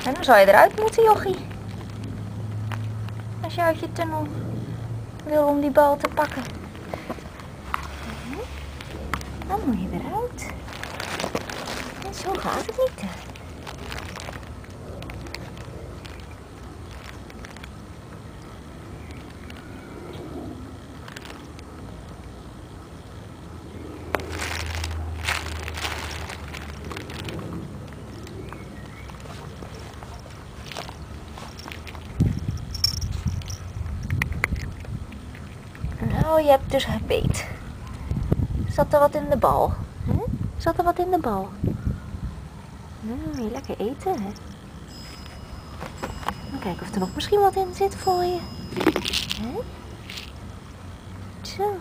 En dan zou je eruit moeten, jochie. Als je uit je tunnel wil om die bal te pakken. Dan moet je eruit. En zo gaat het niet. Nou, je hebt dus beet. Zat er wat in de bal? Hè? Zat er wat in de bal? Nou, wil je lekker eten, hè? Dan kijken of er nog misschien wat in zit voor je. Hè? Zo.